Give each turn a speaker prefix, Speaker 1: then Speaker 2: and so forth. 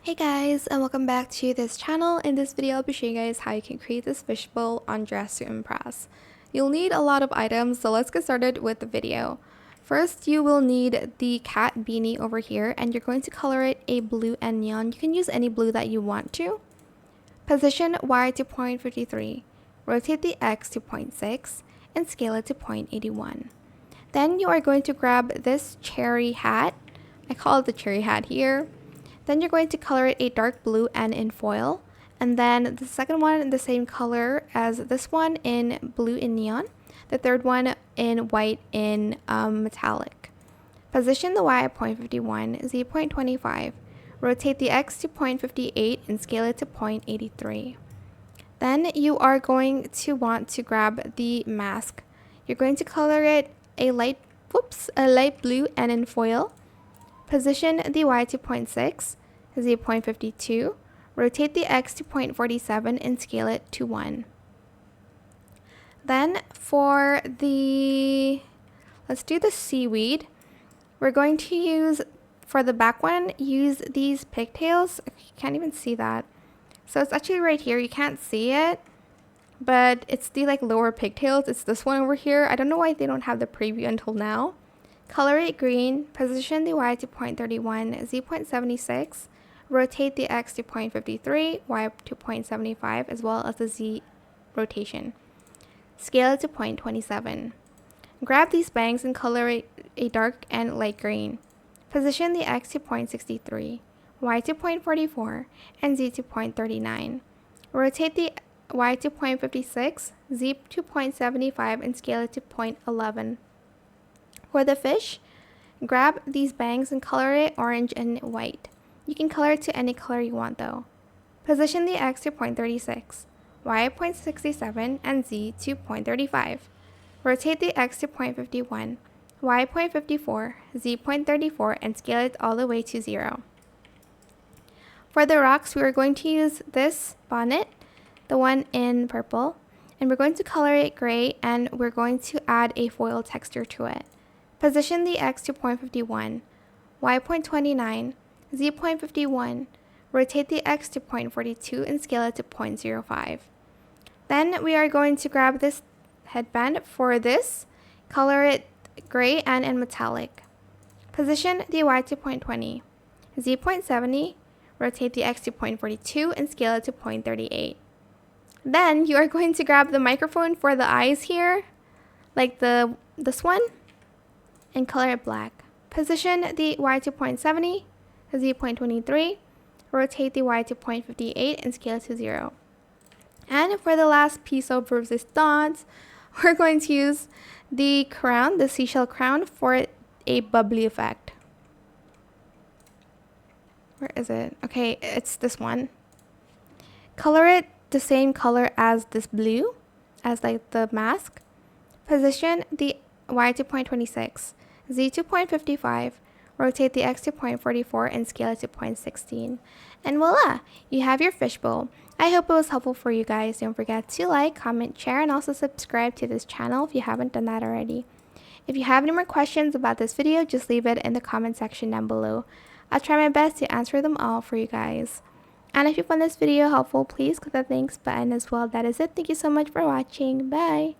Speaker 1: Hey guys, and welcome back to this channel. In this video, I'll be showing you guys how you can create this fishbowl on Dress to Impress. You'll need a lot of items, so let's get started with the video. First, you will need the cat beanie over here, and you're going to color it a blue and neon. You can use any blue that you want to. Position Y to 0.53, rotate the X to 0.6, and scale it to 0.81. Then you are going to grab this cherry hat. I call it the cherry hat here. Then you're going to color it a dark blue and in foil. And then the second one in the same color as this one in blue in neon. The third one in white in metallic. Position the Y at 0.51, Z 0.25. Rotate the X to 0.58 and scale it to 0.83. Then you are going to want to grab the mask. You're going to color it a light blue and in foil. Position the Y to 0.6, Z 0.52, rotate the X to 0.47 and scale it to 1. Then for let's do the seaweed. We're going to use, for the back one, use these pigtails. You can't even see that. So it's actually right here. You can't see it, but it's the lower pigtails. It's this one over here. I don't know why they don't have the preview until now. Color it green, position the Y to 0.31, Z 0.76, rotate the X to 0.53, Y to 0.75, as well as the Z rotation. Scale it to 0.27. Grab these bangs and color it a dark and light green. Position the X to 0.63, Y to 0.44, and Z to 0.39. Rotate the Y to 0.56, Z to 0.75, and scale it to 0.11. For the fish, grab these bangs and color it orange and white. You can color it to any color you want though. Position the X to 0.36, Y 0.67, and Z to 0.35. Rotate the X to 0.51, Y 0.54, Z 0.34, and scale it all the way to 0. For the rocks, we are going to use this bonnet, the one in purple, and we're going to color it gray, and we're going to add a foil texture to it. Position the X to 0.51, Y 0.29, Z 0.51, rotate the X to 0.42 and scale it to 0.05. Then we are going to grab this headband. For this, color it gray and in metallic. Position the Y to 0.20, Z 0.70, rotate the X to 0.42 and scale it to 0.38. Then you are going to grab the microphone for the eyes here, like this one, and color it black. Position the Y to 0.70, Z 0.23, rotate the Y to 0.58 and scale it to 0. And for the last piece of resistance, we're going to use the crown, the seashell crown, for a bubbly effect. Where is it? Okay, it's this one. Color it the same color as this blue, as the mask. Position the Y to 0.26, Z to 0.55, rotate the X to 0.44 and scale it to 0.16. And voila, you have your fishbowl. I hope it was helpful for you guys. Don't forget to like, comment, share, and also subscribe to this channel if you haven't done that already. If you have any more questions about this video, just leave it in the comment section down below. I'll try my best to answer them all for you guys. And if you found this video helpful, please click the thanks button as well. That is it. Thank you so much for watching. Bye!